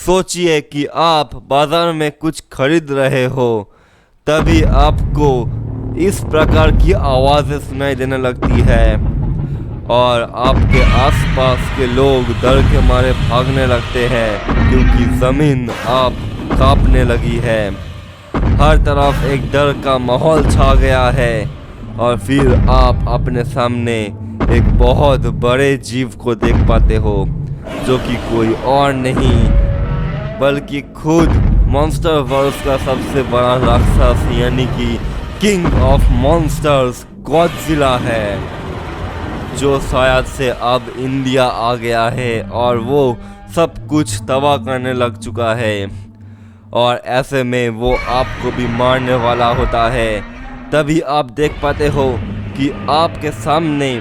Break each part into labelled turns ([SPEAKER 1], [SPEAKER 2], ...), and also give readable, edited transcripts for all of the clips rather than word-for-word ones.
[SPEAKER 1] सोचिए कि आप बाजार में कुछ खरीद रहे हो, तभी आपको इस प्रकार की आवाज़ें सुनाई देने लगती है और आपके आसपास के लोग डर के मारे भागने लगते हैं क्योंकि ज़मीन आप कांपने लगी है। हर तरफ एक डर का माहौल छा गया है और फिर आप अपने सामने एक बहुत बड़े जीव को देख पाते हो जो कि कोई और नहीं बल्कि खुद मॉन्स्टर वर्ल्ड का सबसे बड़ा राक्षस यानी कि किंग ऑफ मॉन्स्टर्स गॉडजिला है, जो शायद से अब इंडिया आ गया है और वो सब कुछ तबाह करने लग चुका है और ऐसे में वो आपको भी मारने वाला होता है। तभी आप देख पाते हो कि आपके सामने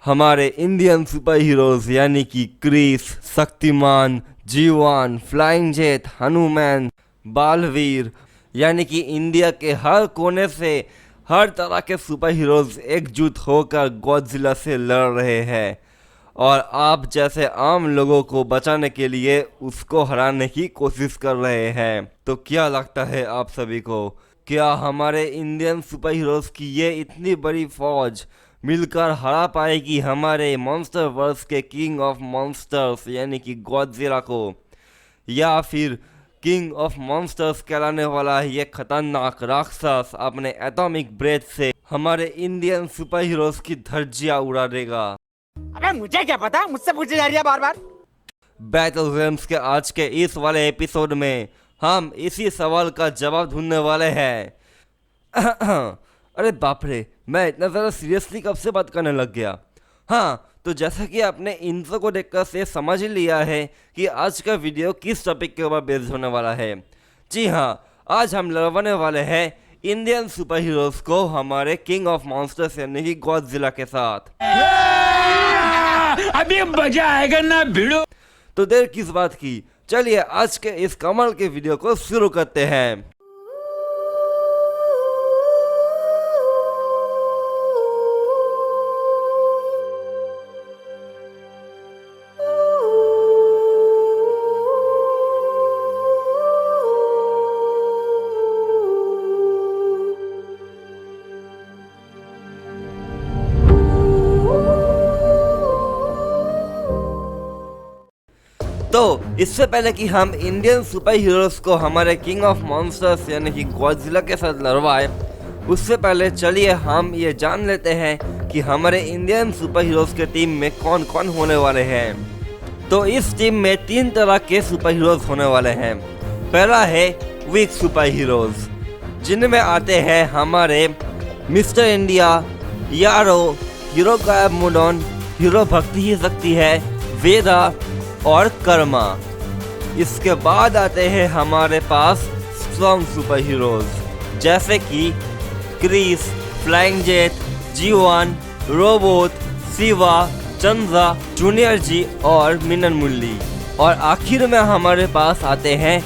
[SPEAKER 1] हमारे इंडियन सुपर हीरोज़ यानी कि क्रिस, शक्तिमान, जीवान, फ्लाइंग जेट, हनुमान, बालवीर यानी कि इंडिया के हर कोने से हर तरह के सुपर हीरोज़ एकजुट होकर गॉडजिला से लड़ रहे हैं और आप जैसे आम लोगों को बचाने के लिए उसको हराने की कोशिश कर रहे हैं। तो क्या लगता है आप सभी को, क्या हमारे इंडियन सुपर हीरोज़ की ये इतनी बड़ी फौज मिलकर हरा पाएगी हमारे मॉन्स्टर वर्ल्ड के किंग ऑफ मॉन्स्टर्स यानी कि गॉडजिला को, या फिर किंग ऑफ मॉन्स्टर्स कहलाने वाला ये खतरनाक राक्षस अपने एटॉमिक ब्रेथ से हमारे इंडियन सुपर हीरोज़ की धज्जियां उड़ा देगा?
[SPEAKER 2] अबे मुझे क्या पता, मुझसे पूछे जा रही है बार बार।
[SPEAKER 1] बैटल गेम्स के आज के इस वाले एपिसोड में हम इसी सवाल का जवाब ढूंढने वाले हैं। अरे बाप रे, मैं इतना ज़्यादा सीरियसली कब से बात करने लग गया। हाँ, तो जैसा कि आपने इंट्रो को देखकर से समझ ही लिया है कि आज का वीडियो किस टॉपिक के ऊपर बेस्ड होने वाला है। जी हाँ, आज हम लड़वाने वाले हैं इंडियन सुपर हीरोज़ को हमारे किंग ऑफ मॉन्स्टर्स यानी कि गॉडजिला के साथ।
[SPEAKER 2] अभी मजा आएगा ना भिड़ो।
[SPEAKER 1] तो देर किस बात की, चलिए आज के इस कमाल के वीडियो को शुरू करते हैं। तो इससे पहले कि हम इंडियन सुपर हीरोज़ को हमारे किंग ऑफ मॉन्स्टर्स यानी कि गॉडजिला के साथ लड़वाए, उससे पहले चलिए हम ये जान लेते हैं कि हमारे इंडियन सुपर हीरोज़ के टीम में कौन कौन होने वाले हैं। तो इस टीम में 3 तरह के सुपर हीरोज़ होने वाले हैं। पहला है वीक सुपर हीरोज़, जिनमें आते हैं हमारे मिस्टर इंडिया, यारो, हीरो गायब मुडोन, हीरो भक्ति ही शक्ति है, वेदा और कर्मा। इसके बाद आते हैं हमारे पास स्ट्रॉन्ग सुपर हीरोज़ जैसे कि क्रिस, फ्लाइंग जेट, जीवान, robot, Shiva, Chandra, junior G और मिनन मुरली। और आखिर में हमारे पास आते हैं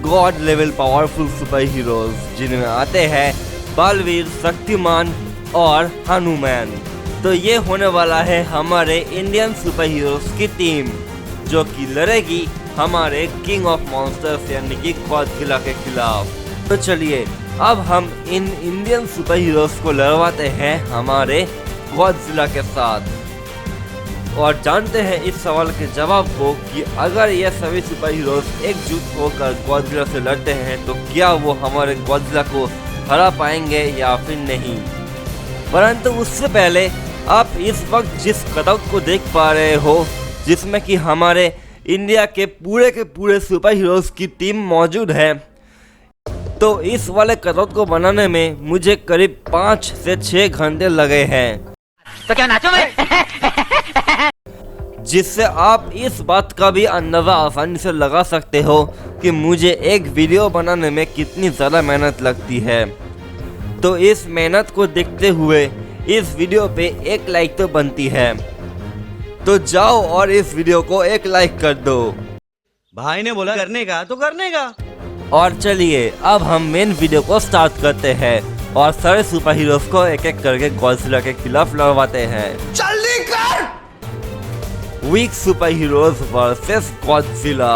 [SPEAKER 1] God level powerful super heroes, जिनमें आते हैं बालवीर, शक्तिमान और हनुमान। तो ये होने वाला है हमारे इंडियन सुपर हीरोज़ की टीम जो कि लड़ेगी हमारे किंग ऑफ मॉन्स्टर्स यानी कि गॉडजिला के खिलाफ। तो चलिए अब हम इन इंडियन सुपर हीरोज़ को लड़वाते हैं हमारे गॉडजिला के साथ और जानते हैं इस सवाल के जवाब को कि अगर ये सभी सुपर हीरोज़ एकजुट होकर गॉडजिला से लड़ते हैं तो क्या वो हमारे गॉडजिला को हरा पाएंगे या फिर नहीं। परंतु उससे पहले आप इस वक्त जिस कटआउट को देख पा रहे हो, जिसमें कि हमारे इंडिया के पूरे सुपर हीरोज़ की टीम मौजूद है, तो इस वाले कटआउट को बनाने में मुझे करीब 5 से 6 घंटे लगे हैं।
[SPEAKER 2] तो क्या नाचो भाई?
[SPEAKER 1] जिससे आप इस बात का भी अंदाज़ा आसानी से लगा सकते हो कि मुझे एक वीडियो बनाने में कितनी ज़्यादा मेहनत लगती है। तो इस मेहनत को देखते हुए इस वीडियो पे एक लाइक तो बनती है, तो जाओ और इस वीडियो को एक लाइक कर दो।
[SPEAKER 3] भाई ने बोला करने का तो करने का।
[SPEAKER 1] और चलिए अब हम मेन वीडियो को स्टार्ट करते हैं और सारे सुपर हीरोज को एक एक करके गॉडजिला के खिलाफ लड़वाते हैं।
[SPEAKER 3] जल्दी कर।
[SPEAKER 1] Weak super heroes versus Godzilla.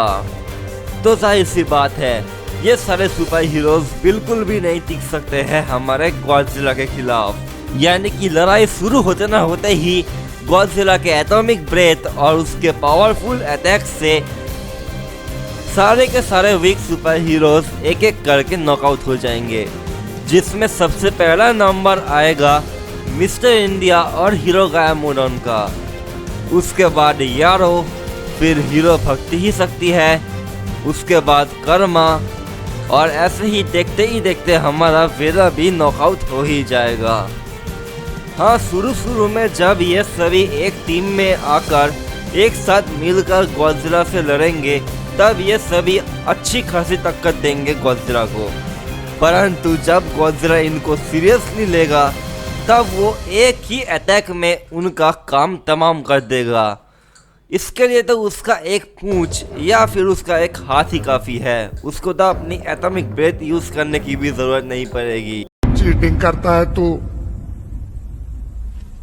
[SPEAKER 1] तो जाहिर सी बात है ये सारे सुपर हीरोज बिल्कुल भी नहीं टिक सकते हैं हमारे गॉडजिला के खिलाफ। यानी कि लड़ाई शुरू होते ना होते ही गॉडजिला के एटॉमिक ब्रेथ और उसके पावरफुल अटैक से सारे के सारे वीक सुपर हीरोज एक एक करके नॉकआउट हो जाएंगे, जिसमें सबसे पहला नंबर आएगा मिस्टर इंडिया और हीरो गायामोडन का। उसके बाद यारो, फिर हीरो भक्ति ही शक्ति है, उसके बाद कर्मा, और ऐसे ही देखते ही देखते हमारा वेदा भी नॉकआउट हो ही जाएगा। हाँ, शुरू में जब ये सभी एक टीम में आकर एक साथ मिलकर गॉडजिला से लड़ेंगे तब ये सभी अच्छी खासी टक्कर देंगे गॉडजिला को, परंतु जब गॉडजिला इनको सीरियसली लेगा तब वो एक ही अटैक में उनका काम तमाम कर देगा। इसके लिए तो उसका एक पूंछ या फिर उसका एक हाथ ही काफ़ी है, उसको तो अपनी एटॉमिक ब्रेथ यूज़ करने की भी ज़रूरत नहीं पड़ेगी।
[SPEAKER 4] चीटिंग करता है तू,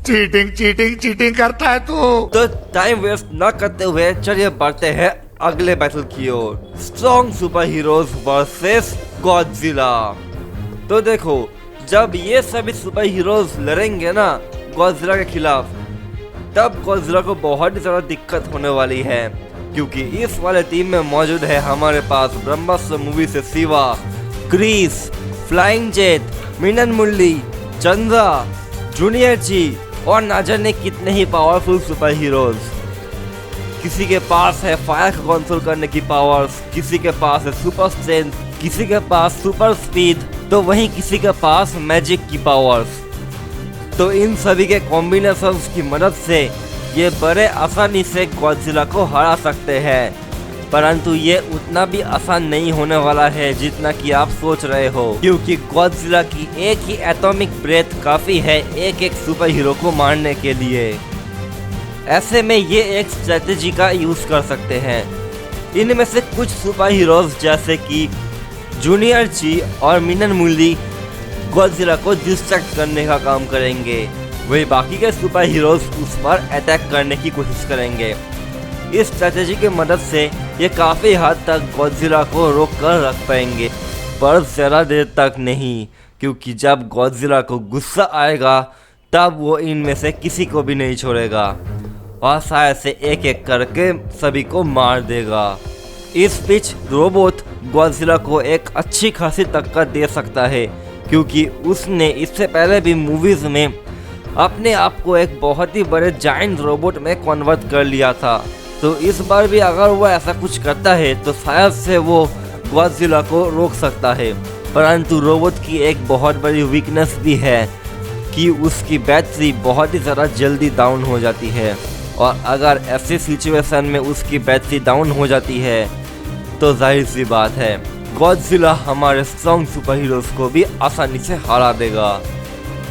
[SPEAKER 4] चीटिंग करता है तू।
[SPEAKER 1] तो टाइम वेस्ट न करते हुए चलिए बढ़ते हैं अगले बैटल की ओर, strong super heroes versus Godzilla. तो देखो, जब ये सभी सुपर हीरोज लड़ेंगे ना गॉडजिला के खिलाफ, तब गॉडजिला को बहुत ही ज़्यादा दिक्कत होने वाली है, क्योंकि इस वाले टीम में मौजूद है हमारे पास ब्रह्मास्त्र मूवी से शिवा, क्रिस, फ्लाइंग जेट, मीनन मुरली, चंद्रा, जूनियर जी और ना जाने कितने ही पावरफुल सुपर हीरोज। किसी के पास है फायर को कंट्रोल करने की पावर्स, किसी के पास है सुपर स्ट्रेंथ, किसी के पास सुपर स्पीड, तो वहीं किसी के पास मैजिक की पावर्स। तो इन सभी के कॉम्बिनेशंस की मदद से ये बड़े आसानी से गॉडजिला को हरा सकते हैं, परंतु ये उतना भी आसान नहीं होने वाला है जितना कि आप सोच रहे हो, क्योंकि गॉडजिला की एक ही एटॉमिक ब्रेथ काफ़ी है एक एक सुपर हीरो को मारने के लिए। ऐसे में ये एक स्ट्रेटेजी का यूज़ कर सकते हैं। इनमें से कुछ सुपर हीरोज जैसे कि जूनियर जी और मीनन मुरली गॉडजिला को डिस्ट्रैक्ट करने का काम करेंगे, वही बाकी के सुपर हीरोज उस पर अटैक करने की कोशिश करेंगे। इस स्ट्रेटेजी की मदद से ये काफ़ी हद तक गॉडजिला को रोक कर रख पाएंगे, पर ज़्यादा देर तक नहीं, क्योंकि जब गॉडजिला को गुस्सा आएगा तब वो इनमें से किसी को भी नहीं छोड़ेगा और शायद से एक एक करके सभी को मार देगा। इस बीच रोबोट गॉडजिला को एक अच्छी खासी टक्कर दे सकता है, क्योंकि उसने इससे पहले भी मूवीज़ में अपने आप को एक बहुत ही बड़े जायंट रोबोट में कन्वर्ट कर लिया था। तो इस बार भी अगर वो ऐसा कुछ करता है तो शायद से वो गॉडजिला को रोक सकता है, परंतु रोबोट की एक बहुत बड़ी वीकनेस भी है कि उसकी बैटरी बहुत ही ज़्यादा जल्दी डाउन हो जाती है, और अगर ऐसी सिचुएशन में उसकी बैटरी डाउन हो जाती है तो जाहिर सी बात है गॉडजिला हमारे स्ट्रॉन्ग सुपर हीरोज को भी आसानी से हरा देगा।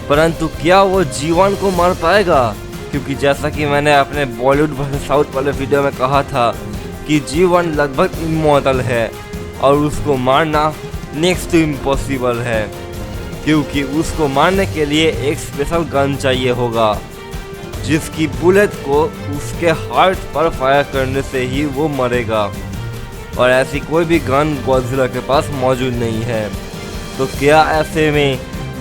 [SPEAKER 1] परंतु क्या वो जीवन को मार पाएगा? क्योंकि जैसा कि मैंने अपने बॉलीवुड वर्सेस साउथ वाले वीडियो में कहा था कि जीवन लगभग इमॉर्टल है और उसको मारना नेक्स्ट टू इम्पॉसिबल है, क्योंकि उसको मारने के लिए एक स्पेशल गन चाहिए होगा जिसकी बुलेट को उसके हार्ट पर फायर करने से ही वो मरेगा, और ऐसी कोई भी गन गॉडजिला के पास मौजूद नहीं है। तो क्या ऐसे में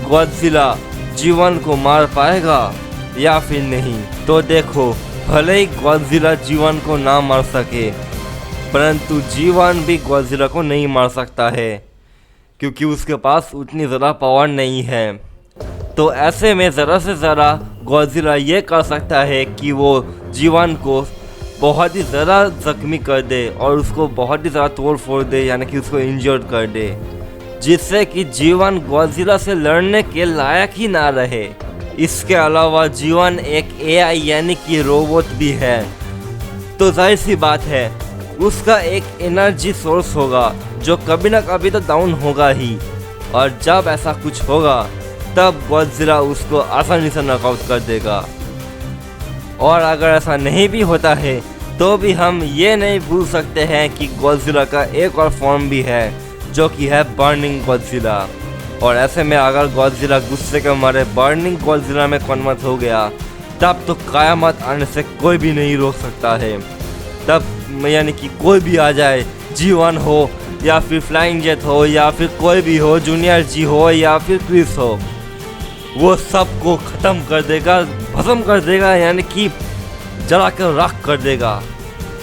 [SPEAKER 1] गॉडजिला जीवन को मार पाएगा या फिर नहीं? तो देखो, भले ही गॉडजिला जीवन को ना मार सके, परंतु जीवन भी गॉडजिला को नहीं मार सकता है, क्योंकि उसके पास उतनी ज़्यादा पावर नहीं है। तो ऐसे में ज़रा से ज़रा गॉडजिला ये कर सकता है कि वो जीवन को बहुत ही ज़्यादा जख्मी कर दे और उसको बहुत ही ज़्यादा तोड़ फोड़ दे, यानी कि उसको इंजर्ड कर दे, जिससे कि जीवन गॉडजिला से लड़ने के लायक ही ना रहे। इसके अलावा जीवन एक AI यानी कि रोबोट भी है, तो जाहिर सी बात है उसका एक एनर्जी सोर्स होगा जो कभी ना कभी तो डाउन होगा ही, और जब ऐसा कुछ होगा तब गॉडजिला उसको आसानी से नॉकआउट कर देगा। और अगर ऐसा नहीं भी होता है तो भी हम ये नहीं भूल सकते हैं कि गॉडजिला का एक और फॉर्म भी है जो कि है बर्निंग गॉडजिला, और ऐसे में अगर गॉडजिला गुस्से के मारे बर्निंग गॉडजिला में कन्वर्ट हो गया तब तो क़यामत आने से कोई भी नहीं रोक सकता है। तब यानी कि कोई भी आ जाए G1 हो या फिर फ्लाइंग जेट हो या फिर कोई भी हो, जूनियर जी हो या फिर क्रिस हो, वो सबको ख़त्म कर देगा, भस्म कर देगा, यानी कि जला कर राख कर देगा।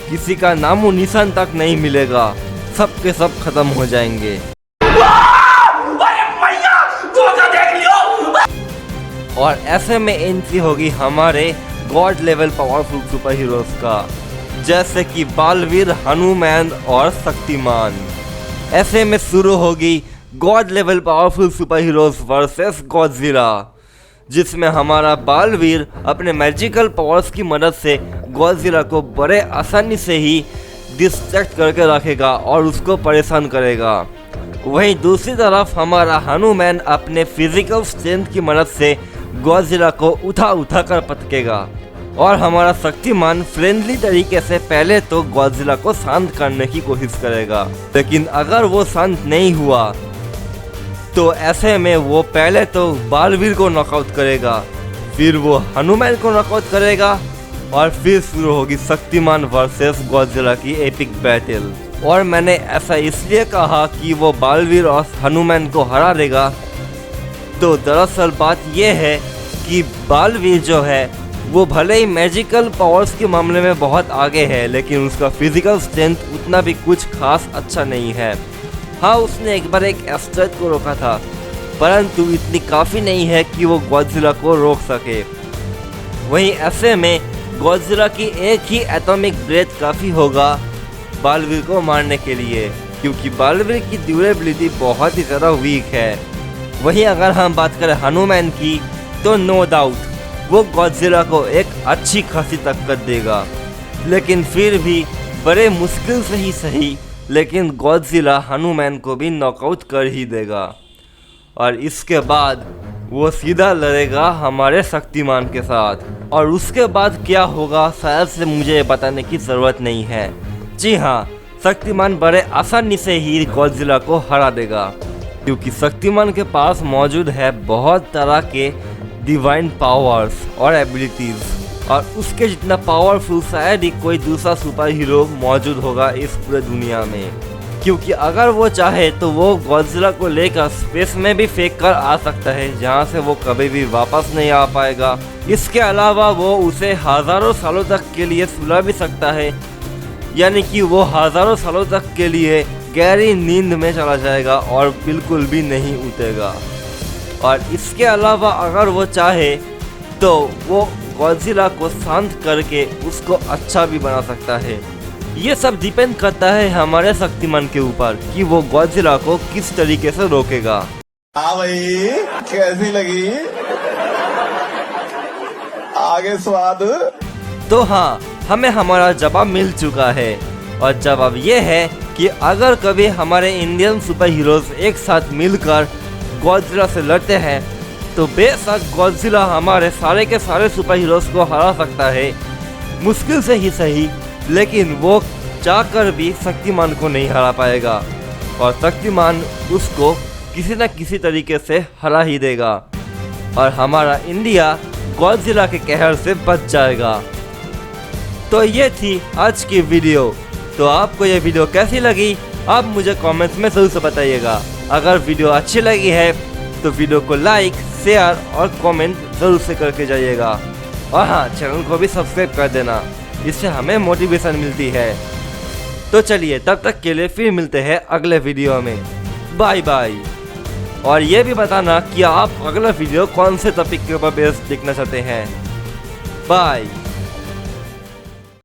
[SPEAKER 1] किसी का नामो निशान तक नहीं मिलेगा, सब के सब खत्म हो जाएंगे। और ऐसे में एंट्री होगी हमारे God level powerful super heroes का, जैसे कि बालवीर, हनुमान और शक्तिमान। ऐसे में शुरू होगी God level powerful super heroes versus Godzilla, जिसमें हमारा बालवीर अपने मैजिकल पावर्स की मदद से गॉडजिला को बड़े आसानी से ही डिस्ट्रैक्ट करके रखेगा और उसको परेशान करेगा। वहीं दूसरी तरफ हमारा हनुमान अपने फिजिकल स्ट्रेंथ की मदद से गॉडजिला को उठा कर पटकेगा और हमारा शक्तिमान फ्रेंडली तरीके से पहले तो गॉडजिला को शांत करने की कोशिश करेगा, लेकिन अगर वो शांत नहीं हुआ तो ऐसे में वो पहले तो बालवीर को नॉकआउट करेगा, फिर वो हनुमान को नॉकआउट करेगा और फिर शुरू होगी शक्तिमान वर्सेस गॉडजिला की एपिक बैटल। और मैंने ऐसा इसलिए कहा कि वो बालवीर और हनुमान को हरा देगा, तो दरअसल बात यह है कि बालवीर जो है वो भले ही मैजिकल पावर्स के मामले में बहुत आगे है, लेकिन उसका फिजिकल स्ट्रेंथ उतना भी कुछ खास अच्छा नहीं है। हाँ, उसने एक बार एक एस्ट्रॉयड को रोका था, परंतु इतनी काफ़ी नहीं है कि वो गॉडजिला को रोक सके। वहीं ऐसे में गॉडजिला की एक ही एटॉमिक ब्रेथ काफ़ी होगा बालवीर को मारने के लिए, क्योंकि बालवीर की ड्यूरेबिलिटी बहुत ही ज़्यादा वीक है। वहीं अगर हम बात करें हनुमान की, तो नो डाउट वो गॉडजिला को एक अच्छी खासी टक्कर देगा, लेकिन फिर भी बड़े मुश्किल से ही सही, लेकिन गॉडजिला हनुमान को भी नॉकआउट कर ही देगा। और इसके बाद वो सीधा लड़ेगा हमारे शक्तिमान के साथ, और उसके बाद क्या होगा शायद से मुझे बताने की ज़रूरत नहीं है। जी हाँ, शक्तिमान बड़े आसानी से ही गॉडजिला को हरा देगा, क्योंकि शक्तिमान के पास मौजूद है बहुत तरह के डिवाइन पावर्स और एबिलिटीज़, और उसके जितना पावरफुल शायद ही कोई दूसरा सुपर हीरो मौजूद होगा इस पूरे दुनिया में। क्योंकि अगर वो चाहे तो वो गॉडजिला को लेकर स्पेस में भी फेंक कर आ सकता है, जहाँ से वो कभी भी वापस नहीं आ पाएगा। इसके अलावा वो उसे हज़ारों सालों तक के लिए सुला भी सकता है, यानी कि वो हज़ारों सालों तक के लिए गहरी नींद में चला जाएगा और बिल्कुल भी नहीं उठेगा। और इसके अलावा अगर वो चाहे तो वो गॉडजिला को शांत करके उसको अच्छा भी बना सकता है। ये सब डिपेंड करता है हमारे शक्तिमान के ऊपर कि वो गॉडजिला को किस तरीके से रोकेगा।
[SPEAKER 5] हाँ भाई, कैसी लगी? आगे स्वाद।
[SPEAKER 1] तो हाँ, हमें हमारा जवाब मिल चुका है, और जवाब ये है कि अगर कभी हमारे इंडियन सुपर हीरोज एक साथ मिलकर गॉडजिला से लड़ते हैं तो बेशक गॉडजिला हमारे सारे के सारे सुपर हीरोज को हरा सकता है, मुश्किल से ही सही, लेकिन वो चाहकर भी शक्तिमान को नहीं हरा पाएगा, और शक्तिमान उसको किसी न किसी तरीके से हरा ही देगा, और हमारा इंडिया गॉडजिला के कहर से बच जाएगा। तो ये थी आज की वीडियो। तो आपको ये वीडियो कैसी लगी आप मुझे कमेंट्स में ज़रूर से बताइएगा। अगर वीडियो अच्छी लगी है तो वीडियो को लाइक, शेयर और कमेंट ज़रूर से करके जाइएगा, और हाँ, चैनल को भी सब्सक्राइब कर देना, इससे हमें मोटिवेशन मिलती है। तो चलिए, तब तक के लिए फिर मिलते हैं अगले वीडियो में। Bye bye. और ये भी बताना कि आप अगला वीडियो कौन से टॉपिक के ऊपर बेस्ड देखना चाहते हैं। बाय।